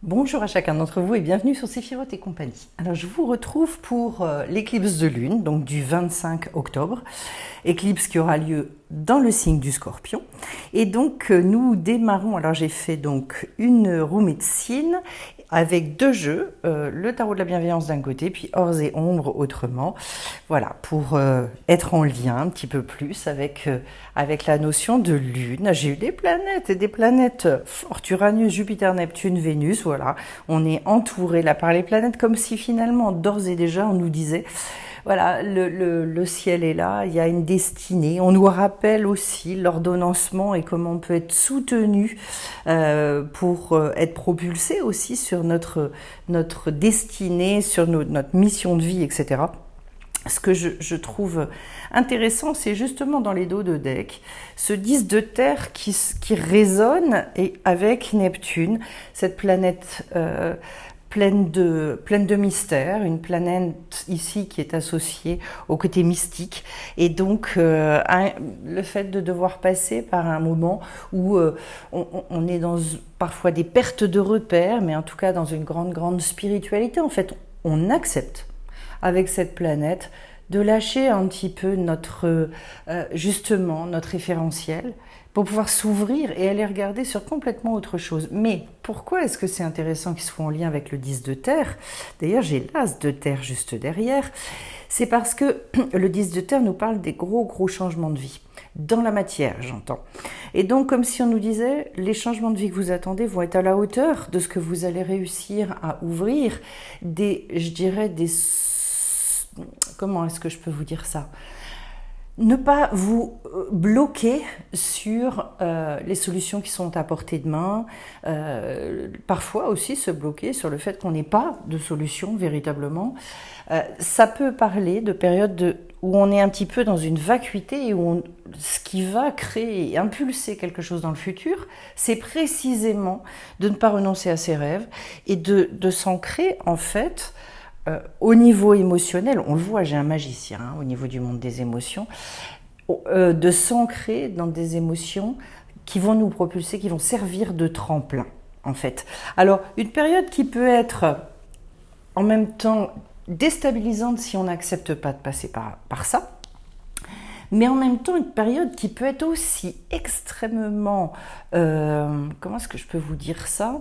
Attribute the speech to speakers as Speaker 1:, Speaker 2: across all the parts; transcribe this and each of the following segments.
Speaker 1: Bonjour à chacun d'entre vous et bienvenue sur Séphiroth et compagnie. Alors je vous retrouve pour l'éclipse de lune, donc du 25 octobre, éclipse qui aura lieu dans le signe du Scorpion. Et donc nous démarrons, alors j'ai fait donc une roue médecine avec deux jeux, le tarot de la bienveillance d'un côté, puis Ors et Ombres autrement. Voilà, pour être en lien un petit peu plus avec la notion de lune. J'ai eu des planètes et des planètes fortes, Uranus, Jupiter, Neptune, Vénus, voilà. On est entouré là par les planètes comme si finalement, d'ores et déjà, on nous disait, voilà, le ciel est là, il y a une destinée. On nous rappelle aussi l'ordonnancement et comment on peut être soutenu pour être propulsé aussi sur notre destinée, sur notre mission de vie, etc. Ce que je trouve intéressant, c'est justement dans les dos de deck, ce 10 de terre qui résonne et avec Neptune, cette planète pleine de mystères, une planète ici qui est associée au côté mystique. Et donc, le fait de devoir passer par un moment où on est dans parfois des pertes de repères, mais en tout cas dans une grande spiritualité, en fait, on accepte avec cette planète, de lâcher un petit peu justement notre référentiel pour pouvoir s'ouvrir et aller regarder sur complètement autre chose. Mais pourquoi est-ce que c'est intéressant qu'il soit en lien avec le 10 de terre? D'ailleurs, j'ai l'as de terre juste derrière. C'est parce que le 10 de terre nous parle des gros changements de vie. Dans la matière, j'entends. Et donc, comme si on nous disait, les changements de vie que vous attendez vont être à la hauteur de ce que vous allez réussir à ouvrir, comment est-ce que je peux vous dire ça? Ne pas vous bloquer sur les solutions qui sont à portée de main, parfois aussi se bloquer sur le fait qu'on n'ait pas de solution véritablement. Ça peut parler de périodes où on est un petit peu dans une vacuité et où ce qui va créer et impulser quelque chose dans le futur, c'est précisément de ne pas renoncer à ses rêves et de s'ancrer en fait au niveau émotionnel. On le voit, j'ai un magicien au niveau du monde des émotions, de s'ancrer dans des émotions qui vont nous propulser, qui vont servir de tremplin en fait. Alors une période qui peut être en même temps déstabilisante si on n'accepte pas de passer par ça, mais en même temps une période qui peut être aussi extrêmement, comment est-ce que je peux vous dire ça,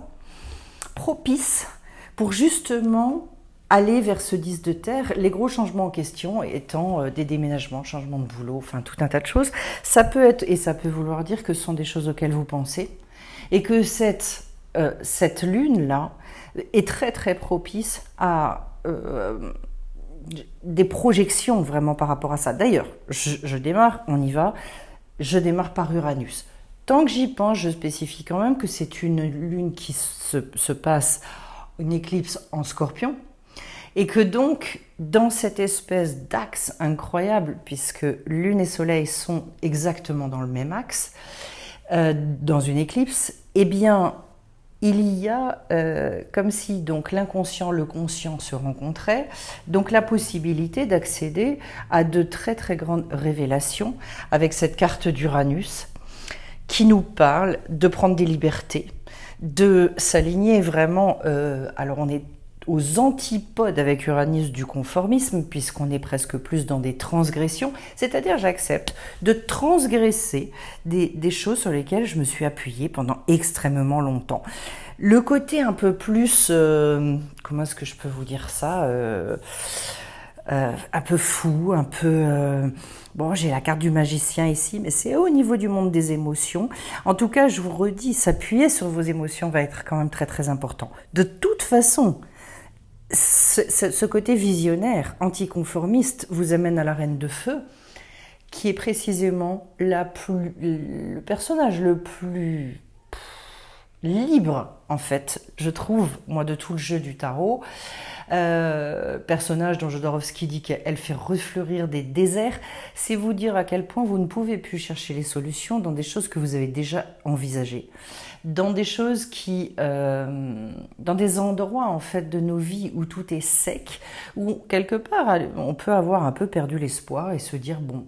Speaker 1: propice pour justement aller vers ce 10 de terre, les gros changements en question étant des déménagements, changements de boulot, enfin tout un tas de choses. Ça peut être, et ça peut vouloir dire que ce sont des choses auxquelles vous pensez, et que cette lune-là est très propice à des projections vraiment par rapport à ça. D'ailleurs, je démarre, on y va, je démarre par Uranus. Tant que j'y pense, je spécifie quand même que c'est une lune qui se passe, une éclipse en Scorpion, et que donc, dans cette espèce d'axe incroyable, puisque Lune et Soleil sont exactement dans le même axe, dans une éclipse, eh bien, il y a comme si donc l'inconscient, le conscient se rencontraient, donc la possibilité d'accéder à de très grandes révélations avec cette carte d'Uranus qui nous parle de prendre des libertés, de s'aligner vraiment, alors on est aux antipodes avec Uranus du conformisme, puisqu'on est presque plus dans des transgressions, c'est-à-dire j'accepte de transgresser des choses sur lesquelles je me suis appuyée pendant extrêmement longtemps. Le côté un peu plus, comment est-ce que je peux vous dire ça, un peu fou, un peu... bon, j'ai la carte du magicien ici, mais c'est au niveau du monde des émotions. En tout cas, je vous redis, s'appuyer sur vos émotions va être quand même très important. De toute façon, ce côté visionnaire, anticonformiste, vous amène à la Reine de Feu, qui est précisément le personnage le plus libre, en fait, je trouve, moi, de tout le jeu du tarot. Personnage dont Jodorowsky dit qu'elle fait refleurir des déserts, c'est vous dire à quel point vous ne pouvez plus chercher les solutions dans des choses que vous avez déjà envisagées, dans des choses dans des endroits en fait de nos vies où tout est sec, où quelque part on peut avoir un peu perdu l'espoir et se dire bon,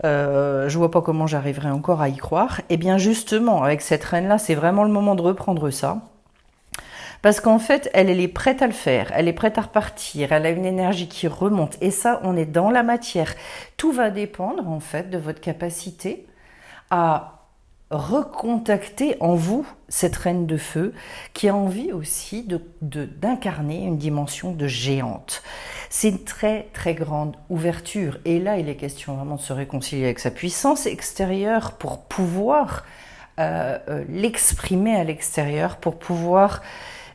Speaker 1: je vois pas comment j'arriverai encore à y croire. Et bien justement avec cette reine là, c'est vraiment le moment de reprendre ça. Parce qu'en fait, elle est prête à le faire, elle est prête à repartir, elle a une énergie qui remonte. Et ça, on est dans la matière. Tout va dépendre, en fait, de votre capacité à recontacter en vous cette reine de feu qui a envie aussi d'incarner une dimension de géante. C'est une très très grande ouverture et là il est question vraiment de se réconcilier avec sa puissance extérieure pour pouvoir l'exprimer à l'extérieur, pour pouvoir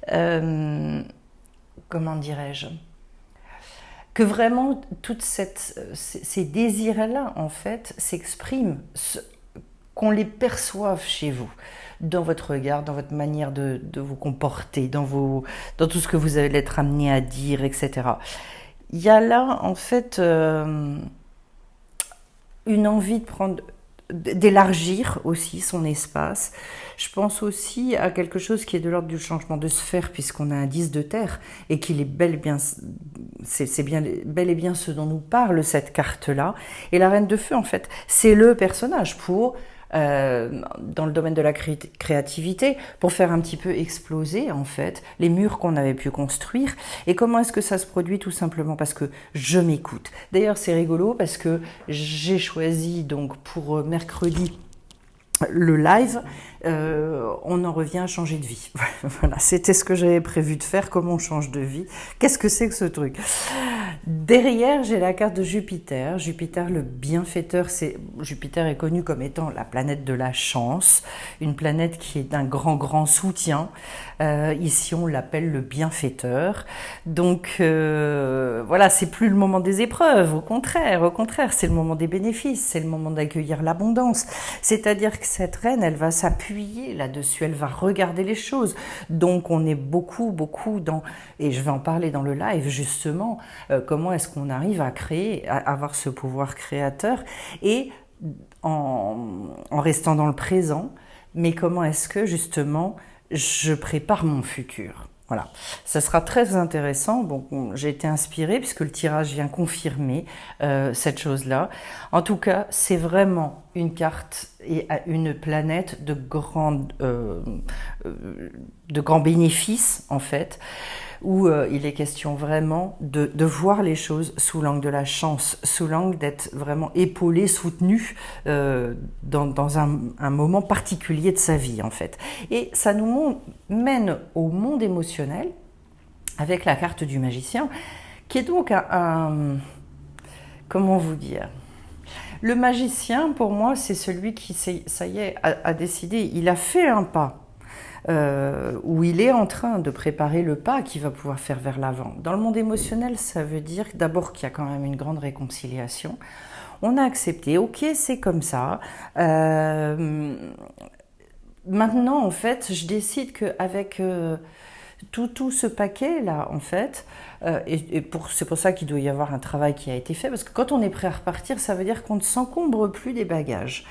Speaker 1: comment dirais-je, que vraiment toutes ces désirs-là en fait s'expriment, qu'on les perçoive chez vous, dans votre regard, dans votre manière de vous comporter, dans tout ce que vous allez être amené à dire, etc. Il y a là, en fait, une envie d'élargir aussi son espace. Je pense aussi à quelque chose qui est de l'ordre du changement de sphère, puisqu'on a un 10 de terre, et qu'il est bel et bien, c'est bel et bien ce dont nous parle cette carte-là. Et la reine de feu, en fait, c'est le personnage pour dans le domaine de la créativité, pour faire un petit peu exploser en fait les murs qu'on avait pu construire. Et comment est-ce que ça se produit? Tout simplement parce que je m'écoute. D'ailleurs c'est rigolo parce que j'ai choisi donc pour mercredi le live, on en revient à changer de vie. Voilà, c'était ce que j'avais prévu de faire, comment on change de vie. Qu'est-ce que c'est que ce truc? Derrière, j'ai la carte de Jupiter. Jupiter, le bienfaiteur, Jupiter est connu comme étant la planète de la chance, une planète qui est d'un grand soutien. Ici, on l'appelle le bienfaiteur. Donc, voilà, c'est plus le moment des épreuves, au contraire, c'est le moment des bénéfices, c'est le moment d'accueillir l'abondance. C'est-à-dire que cette reine, elle va s'appuyer là-dessus, elle va regarder les choses. Donc, on est beaucoup dans, et je vais en parler dans le live justement, comment est-ce qu'on arrive à créer, à avoir ce pouvoir créateur et en restant dans le présent, mais comment est-ce que justement je prépare mon futur. Voilà, ça sera très intéressant. Bon, j'ai été inspirée puisque le tirage vient confirmer cette chose-là. En tout cas, c'est vraiment une carte et une planète de grands bénéfices en fait, où il est question vraiment de voir les choses sous l'angle de la chance, sous l'angle d'être vraiment épaulé, soutenu dans un moment particulier de sa vie en fait. Et ça nous mène au monde émotionnel avec la carte du magicien, qui est donc comment vous dire, le magicien pour moi c'est celui qui ça y est a décidé, il a fait un pas. Où il est en train de préparer le pas qu'il va pouvoir faire vers l'avant. Dans le monde émotionnel, ça veut dire d'abord qu'il y a quand même une grande réconciliation. On a accepté, ok, c'est comme ça. Maintenant, en fait, je décide qu'avec tout ce paquet-là, en fait, c'est pour ça qu'il doit y avoir un travail qui a été fait, parce que quand on est prêt à repartir, ça veut dire qu'on ne s'encombre plus des bagages.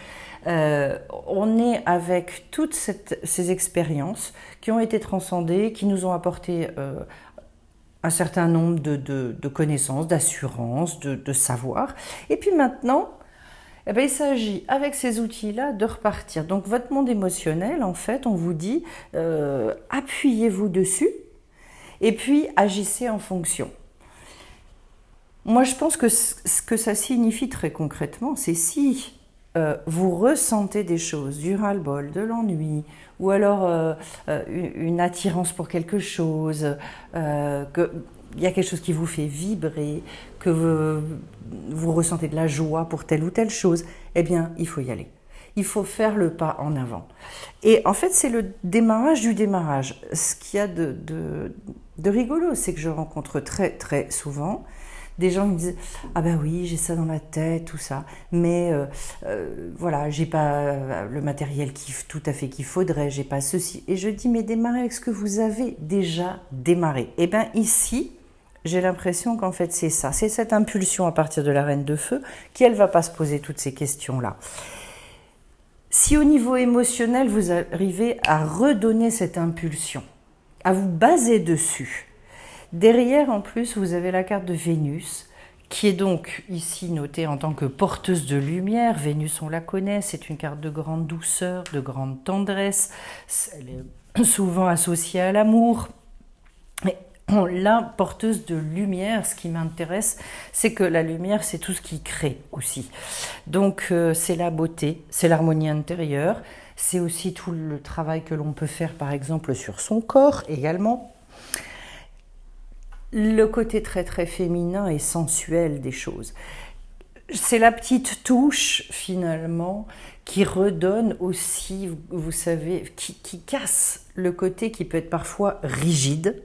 Speaker 1: On est avec toutes ces expériences qui ont été transcendées, qui nous ont apporté un certain nombre de connaissances, d'assurances, de savoir. Et puis maintenant, eh bien, il s'agit avec ces outils-là de repartir. Donc votre monde émotionnel, en fait, on vous dit appuyez-vous dessus et puis agissez en fonction. Moi, je pense que ce que ça signifie très concrètement, c'est si vous ressentez des choses, du ras-le-bol, de l'ennui, ou alors une attirance pour quelque chose, qu'il y a quelque chose qui vous fait vibrer, que vous ressentez de la joie pour telle ou telle chose, eh bien, il faut y aller. Il faut faire le pas en avant. Et en fait, c'est le démarrage du démarrage. Ce qu'il y a de rigolo, c'est que je rencontre très, très souvent des gens qui me disent « Ah ben oui, j'ai ça dans la tête, tout ça, mais voilà, j'ai pas le matériel tout à fait qu'il faudrait, j'ai pas ceci. » Et je dis « Mais démarrez avec ce que vous avez déjà démarré. » Et bien ici, j'ai l'impression qu'en fait c'est ça, c'est cette impulsion à partir de la reine de feu qui, elle, va pas se poser toutes ces questions-là. Si au niveau émotionnel, vous arrivez à redonner cette impulsion, à vous baser dessus, derrière, en plus, vous avez la carte de Vénus, qui est donc ici notée en tant que porteuse de lumière. Vénus, on la connaît, c'est une carte de grande douceur, de grande tendresse. Elle est souvent associée à l'amour. La porteuse de lumière, ce qui m'intéresse, c'est que la lumière, c'est tout ce qui crée aussi. Donc c'est la beauté, c'est l'harmonie intérieure, c'est aussi tout le travail que l'on peut faire par exemple sur son corps également. Le côté très très féminin et sensuel des choses. C'est la petite touche finalement qui redonne aussi, vous savez, qui casse le côté qui peut être parfois rigide,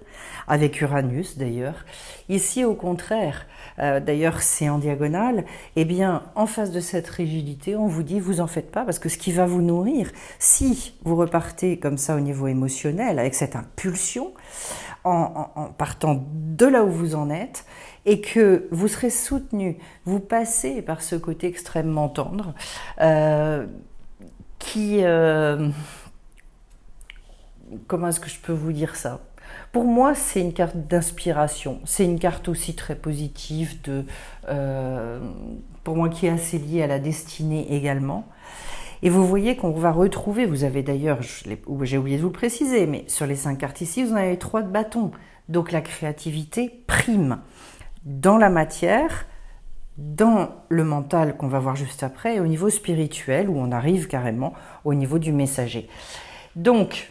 Speaker 1: avec Uranus d'ailleurs. Ici au contraire, d'ailleurs c'est en diagonale, eh bien en face de cette rigidité, on vous dit vous en faites pas parce que ce qui va vous nourrir, si vous repartez comme ça au niveau émotionnel, avec cette impulsion, en partant de là où vous en êtes, et que vous serez soutenu, vous passez par ce côté extrêmement tendre, comment est-ce que je peux vous dire ça? Pour moi, c'est une carte d'inspiration. C'est une carte aussi très positive, pour moi qui est assez liée à la destinée également. Et vous voyez qu'on va retrouver, vous avez d'ailleurs, j'ai oublié de vous le préciser, mais sur les 5 cartes ici, vous en avez 3 de bâton. Donc la créativité prime dans la matière, dans le mental qu'on va voir juste après, et au niveau spirituel, où on arrive carrément au niveau du messager. Donc,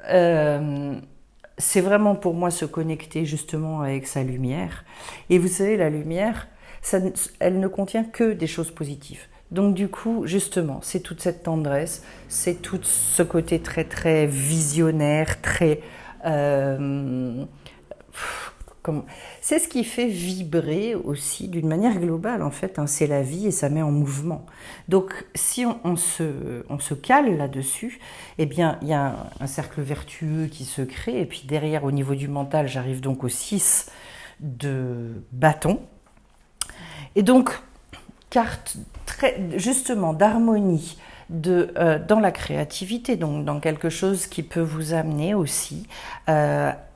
Speaker 1: c'est vraiment pour moi se connecter justement avec sa lumière. Et vous savez, la lumière, elle ne contient que des choses positives. Donc du coup, justement, c'est toute cette tendresse, c'est tout ce côté très très visionnaire, très... c'est ce qui fait vibrer aussi d'une manière globale en fait, hein, c'est la vie et ça met en mouvement. Donc si on se cale là-dessus, eh bien il y a un cercle vertueux qui se crée et puis derrière au niveau du mental j'arrive donc au 6 de bâton. Et donc carte très justement d'harmonie, dans la créativité, donc dans quelque chose qui peut vous amener aussi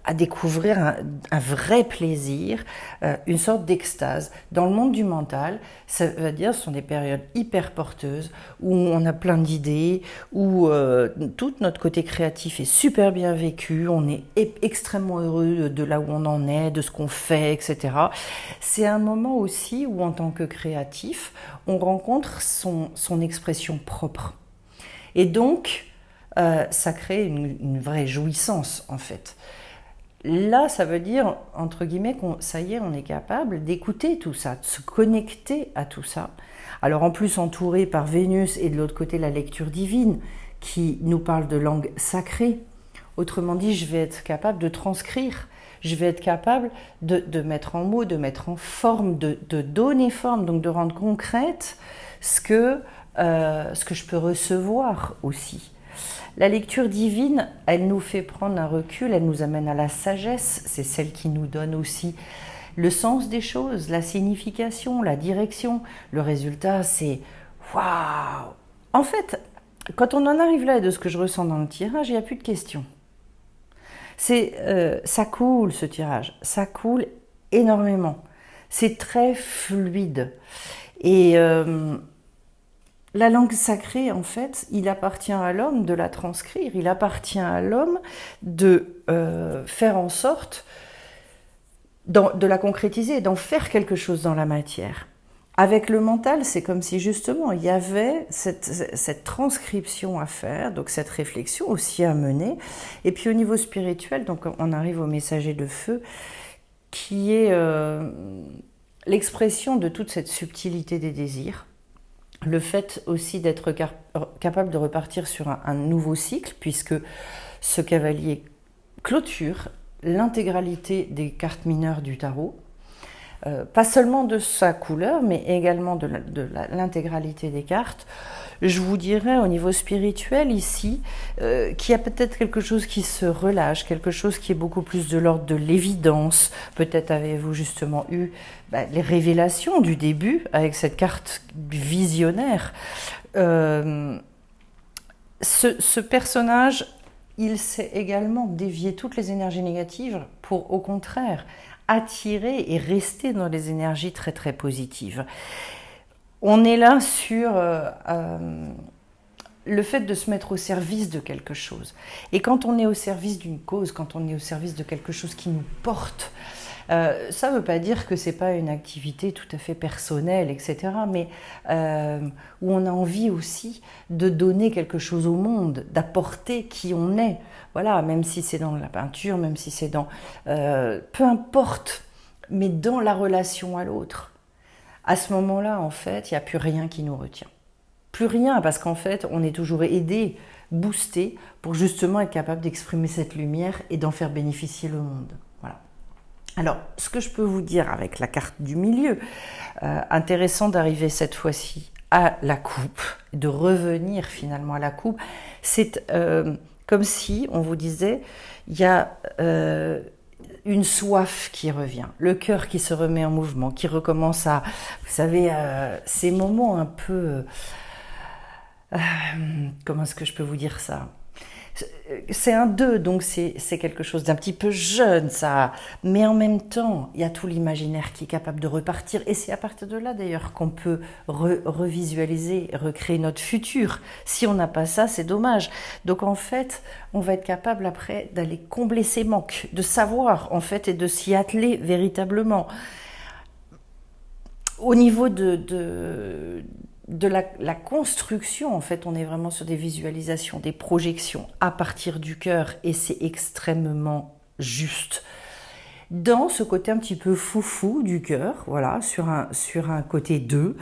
Speaker 1: à découvrir un vrai plaisir, une sorte d'extase. Dans le monde du mental, ça veut dire ce sont des périodes hyper porteuses où on a plein d'idées, où tout notre côté créatif est super bien vécu, on est extrêmement heureux de là où on en est, de ce qu'on fait, etc. C'est un moment aussi où en tant que créatif, on rencontre son expression propre. Et donc, ça crée une vraie jouissance en fait. Là, ça veut dire, entre guillemets, ça y est, on est capable d'écouter tout ça, de se connecter à tout ça. Alors en plus, entouré par Vénus et de l'autre côté, la lecture divine, qui nous parle de langue sacrée. Autrement dit, je vais être capable de transcrire, je vais être capable de mettre en mots, de mettre en forme, de donner forme, donc de rendre concrète ce que je peux recevoir aussi. La lecture divine, elle nous fait prendre un recul, elle nous amène à la sagesse, c'est celle qui nous donne aussi le sens des choses, la signification, la direction. Le résultat, c'est waouh! En fait, quand on en arrive là, de ce que je ressens dans le tirage, il n'y a plus de questions. Ça coule ce tirage, ça coule énormément. C'est très fluide. Et la langue sacrée, en fait, il appartient à l'homme de la transcrire, il appartient à l'homme de faire en sorte de la concrétiser, d'en faire quelque chose dans la matière. Avec le mental, c'est comme si justement il y avait cette transcription à faire, donc cette réflexion aussi à mener. Et puis au niveau spirituel, donc on arrive au messager de feu, qui est l'expression de toute cette subtilité des désirs. Le fait aussi d'être capable de repartir sur un nouveau cycle, puisque ce cavalier clôture l'intégralité des cartes mineures du tarot, pas seulement de sa couleur, mais également de l'intégralité des cartes. Je vous dirais au niveau spirituel ici qu'il y a peut-être quelque chose qui se relâche, quelque chose qui est beaucoup plus de l'ordre de l'évidence. Peut-être avez-vous justement eu les révélations du début avec cette carte visionnaire. Ce personnage, il sait également dévier toutes les énergies négatives pour, au contraire, attirer et rester dans les énergies très très positives. On est là sur le fait de se mettre au service de quelque chose. Et quand on est au service d'une cause, quand on est au service de quelque chose qui nous porte, ça ne veut pas dire que ce n'est pas une activité tout à fait personnelle, etc., mais où on a envie aussi de donner quelque chose au monde, d'apporter qui on est. Voilà, même si c'est dans la peinture, même si c'est dans... peu importe, mais dans la relation à l'autre. À ce moment-là, en fait, il n'y a plus rien qui nous retient. Plus rien, parce qu'en fait, on est toujours aidé, boosté, pour justement être capable d'exprimer cette lumière et d'en faire bénéficier le monde. Voilà. Alors, ce que je peux vous dire avec la carte du milieu, intéressant d'arriver cette fois-ci à la coupe, de revenir finalement à la coupe, c'est comme si on vous disait, il y a une soif qui revient, le cœur qui se remet en mouvement, qui recommence à, vous savez, ces moments un peu... comment est-ce que je peux vous dire ça? C'est un 2, donc c'est quelque chose d'un petit peu jeune, ça. Mais en même temps, il y a tout l'imaginaire qui est capable de repartir. Et c'est à partir de là, d'ailleurs, qu'on peut revisualiser, recréer notre futur. Si on n'a pas ça, c'est dommage. Donc, en fait, on va être capable, après, d'aller combler ces manques, de savoir, en fait, et de s'y atteler véritablement. Au niveau de la construction, en fait, on est vraiment sur des visualisations, des projections à partir du cœur, et c'est extrêmement juste. Dans ce côté un petit peu foufou du cœur, voilà, sur un côté 2,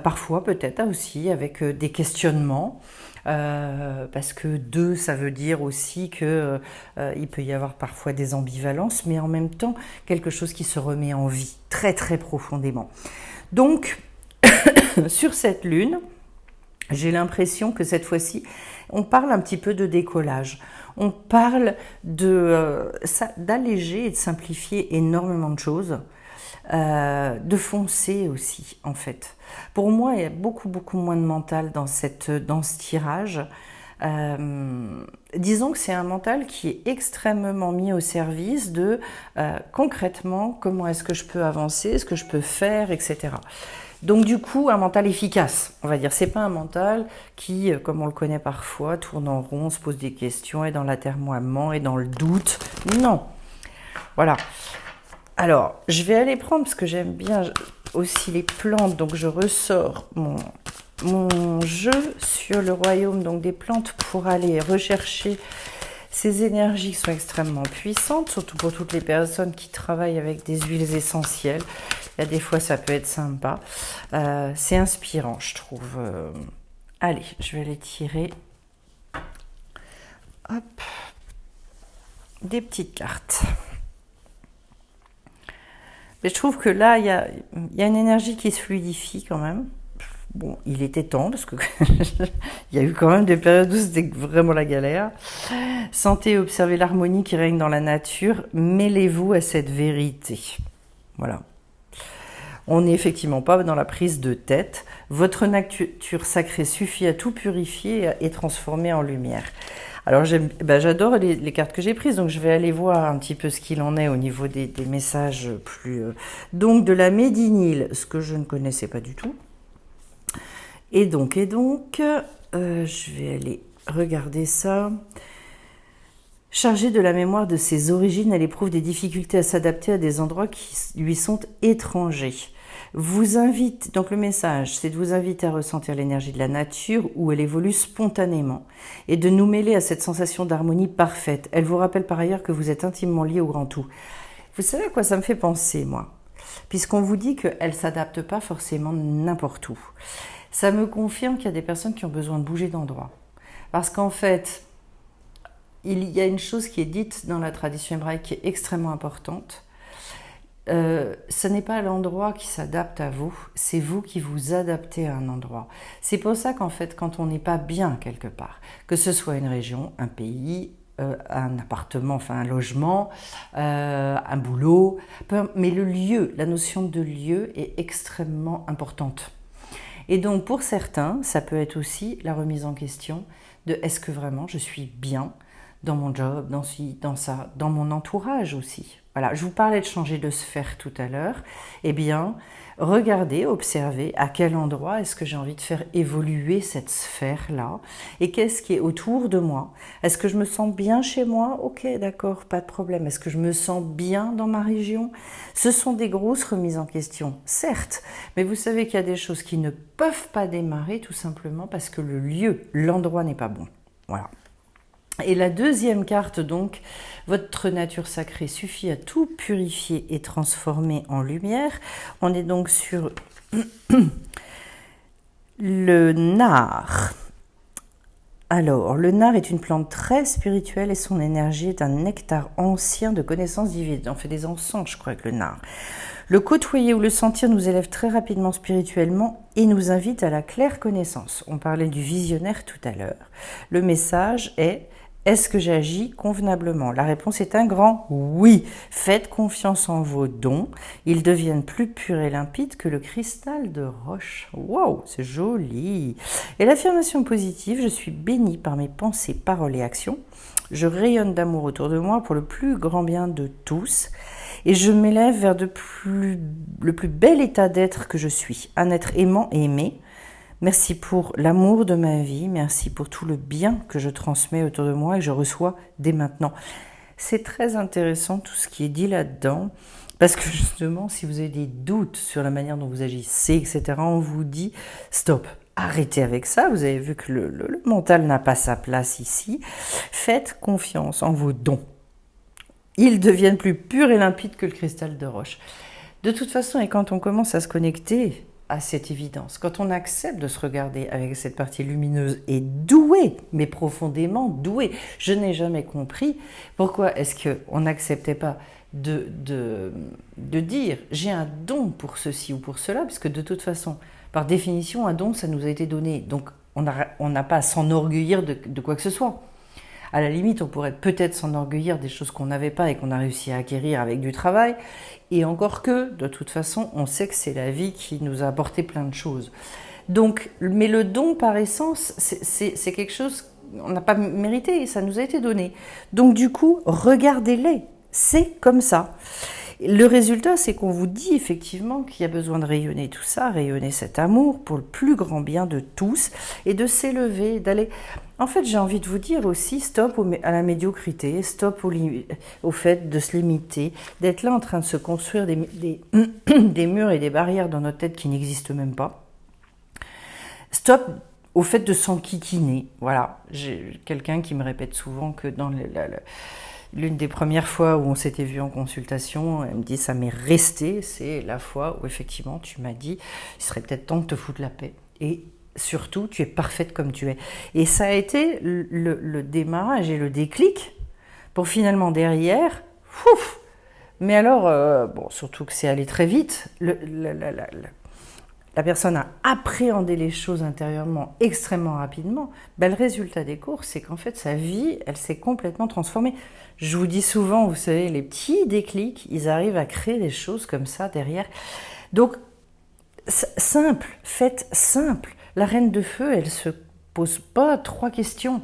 Speaker 1: parfois peut-être aussi avec des questionnements, parce que 2, ça veut dire aussi que il peut y avoir parfois des ambivalences, mais en même temps quelque chose qui se remet en vie très très profondément. Donc, sur cette lune, j'ai l'impression que cette fois-ci, on parle un petit peu de décollage. On parle d'alléger et de simplifier énormément de choses, de foncer aussi, en fait. Pour moi, il y a beaucoup, beaucoup moins de mental dans ce tirage. Disons que c'est un mental qui est extrêmement mis au service de concrètement comment est-ce que je peux avancer, ce que je peux faire, etc. Donc du coup, un mental efficace, on va dire. C'est pas un mental qui, comme on le connaît parfois, tourne en rond, se pose des questions, est dans l'atermoiement, est dans le doute. Non. Voilà. Alors, je vais aller prendre, parce que j'aime bien aussi les plantes, donc je ressors mon jeu sur le royaume donc des plantes pour aller rechercher ces énergies qui sont extrêmement puissantes, surtout pour toutes les personnes qui travaillent avec des huiles essentielles. Il y a des fois, ça peut être sympa. C'est inspirant, je trouve. Allez, je vais les tirer. Hop. Des petites cartes. Mais je trouve que là, il y a une énergie qui se fluidifie quand même. Bon, il était temps, parce que il y a eu quand même des périodes où c'était vraiment la galère. Sentez et observez l'harmonie qui règne dans la nature. Mêlez-vous à cette vérité. Voilà. On n'est effectivement pas dans la prise de tête. Votre nature sacrée suffit à tout purifier et transformer en lumière. Alors j'adore les cartes que j'ai prises, donc je vais aller voir un petit peu ce qu'il en est au niveau des messages plus... Donc de la médinyle, ce que je ne connaissais pas du tout. Et donc, je vais aller regarder ça. Chargé de la mémoire de ses origines, elle éprouve des difficultés à s'adapter à des endroits qui lui sont étrangers. Vous invite, donc le message, c'est de vous inviter à ressentir l'énergie de la nature où elle évolue spontanément et de nous mêler à cette sensation d'harmonie parfaite. Elle vous rappelle par ailleurs que vous êtes intimement liés au grand tout. Vous savez à quoi ça me fait penser, moi ? Puisqu'on vous dit qu'elle ne s'adapte pas forcément n'importe où. Ça me confirme qu'il y a des personnes qui ont besoin de bouger d'endroit. Parce qu'en fait, il y a une chose qui est dite dans la tradition hébraïque qui est extrêmement importante. Ce n'est pas l'endroit qui s'adapte à vous, c'est vous qui vous adaptez à un endroit. C'est pour ça qu'en fait, quand on n'est pas bien quelque part, que ce soit une région, un pays, un appartement, enfin un logement, un boulot, mais le lieu, la notion de lieu est extrêmement importante. Et donc pour certains, ça peut être aussi la remise en question de est-ce que vraiment je suis bien dans mon job, dans ci, dans ça, dans mon entourage aussi. Voilà, je vous parlais de changer de sphère tout à l'heure. Eh bien, regardez, observez à quel endroit est-ce que j'ai envie de faire évoluer cette sphère-là et qu'est-ce qui est autour de moi. Est-ce que je me sens bien chez moi? Ok, d'accord, pas de problème. Est-ce que je me sens bien dans ma région? Ce sont des grosses remises en question, certes, mais vous savez qu'il y a des choses qui ne peuvent pas démarrer tout simplement parce que le lieu, l'endroit n'est pas bon. Voilà. Et la deuxième carte, donc, votre nature sacrée suffit à tout purifier et transformer en lumière. On est donc sur le nard. Alors, le nard est une plante très spirituelle et son énergie est un nectar ancien de connaissances divines. On fait des encens, je crois, avec le nard. Le côtoyer ou le sentir nous élève très rapidement spirituellement et nous invite à la claire connaissance. On parlait du visionnaire tout à l'heure. Le message est: est-ce que j'agis convenablement? La réponse est un grand oui. Faites confiance en vos dons. Ils deviennent plus purs et limpides que le cristal de roche. Wow, c'est joli. Et l'affirmation positive: je suis bénie par mes pensées, paroles et actions. Je rayonne d'amour autour de moi pour le plus grand bien de tous. Et je m'élève vers le plus bel état d'être que je suis. Un être aimant et aimé. Merci pour l'amour de ma vie, merci pour tout le bien que je transmets autour de moi et que je reçois dès maintenant. C'est très intéressant tout ce qui est dit là-dedans, parce que justement, si vous avez des doutes sur la manière dont vous agissez, etc., on vous dit stop, arrêtez avec ça, vous avez vu que le mental n'a pas sa place ici. Faites confiance en vos dons. Ils deviennent plus purs et limpides que le cristal de roche. De toute façon, et quand on commence à se connecter à cette évidence, quand on accepte de se regarder avec cette partie lumineuse et douée, mais profondément douée, je n'ai jamais compris pourquoi est-ce qu'on n'acceptait pas de dire j'ai un don pour ceci ou pour cela, puisque de toute façon, par définition, un don, ça nous a été donné. Donc, on n'a pas à s'enorgueillir de quoi que ce soit. À la limite, on pourrait peut-être s'enorgueillir des choses qu'on n'avait pas et qu'on a réussi à acquérir avec du travail. Et encore que, de toute façon, on sait que c'est la vie qui nous a apporté plein de choses. Donc, mais le don par essence, c'est quelque chose qu'on n'a pas mérité et ça nous a été donné. Donc du coup, regardez-les. C'est comme ça. Le résultat, c'est qu'on vous dit effectivement qu'il y a besoin de rayonner tout ça, rayonner cet amour pour le plus grand bien de tous et de s'élever, d'aller... En fait, j'ai envie de vous dire aussi, stop à la médiocrité, stop au fait de se limiter, d'être là en train de se construire des murs et des barrières dans notre tête qui n'existent même pas. Stop au fait de s'enquiquiner. Voilà, j'ai quelqu'un qui me répète souvent que dans l'une des premières fois où on s'était vu en consultation, elle me dit ça m'est resté, c'est la fois où effectivement tu m'as dit il serait peut-être temps de te foutre la paix. Et surtout, tu es parfaite comme tu es. Et ça a été le démarrage et le déclic pour finalement derrière, mais alors, bon, surtout que c'est allé très vite, la personne a appréhendé les choses intérieurement extrêmement rapidement. Ben, le résultat des cours, c'est qu'en fait, sa vie, elle s'est complètement transformée. Je vous dis souvent, vous savez, les petits déclics, ils arrivent à créer des choses comme ça derrière. Donc, simple, faites simple. La reine de feu, elle se pose pas 3 questions.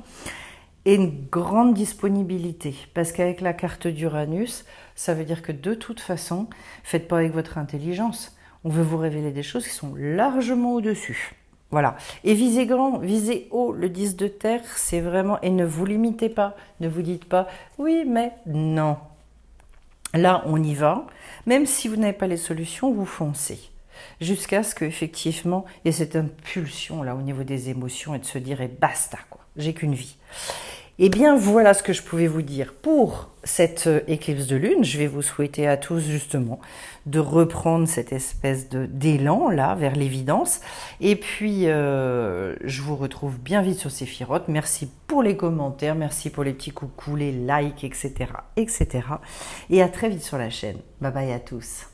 Speaker 1: Et une grande disponibilité, parce qu'avec la carte d'Uranus, ça veut dire que de toute façon, faites pas avec votre intelligence. On veut vous révéler des choses qui sont largement au-dessus. Voilà. Et visez grand, visez haut. Le 10 de terre, c'est vraiment... Et ne vous limitez pas. Ne vous dites pas, oui, mais non. Là, on y va. Même si vous n'avez pas les solutions, vous foncez. Jusqu'à ce qu'effectivement, il y ait cette impulsion là au niveau des émotions et de se dire, et basta, quoi. J'ai qu'une vie. Eh bien, voilà ce que je pouvais vous dire pour cette éclipse de lune. Je vais vous souhaiter à tous, justement, de reprendre cette espèce d'élan, là, vers l'évidence. Et puis, je vous retrouve bien vite sur Séphiroth. Merci pour les commentaires, merci pour les petits coucous, les likes, etc., etc. Et à très vite sur la chaîne. Bye bye à tous.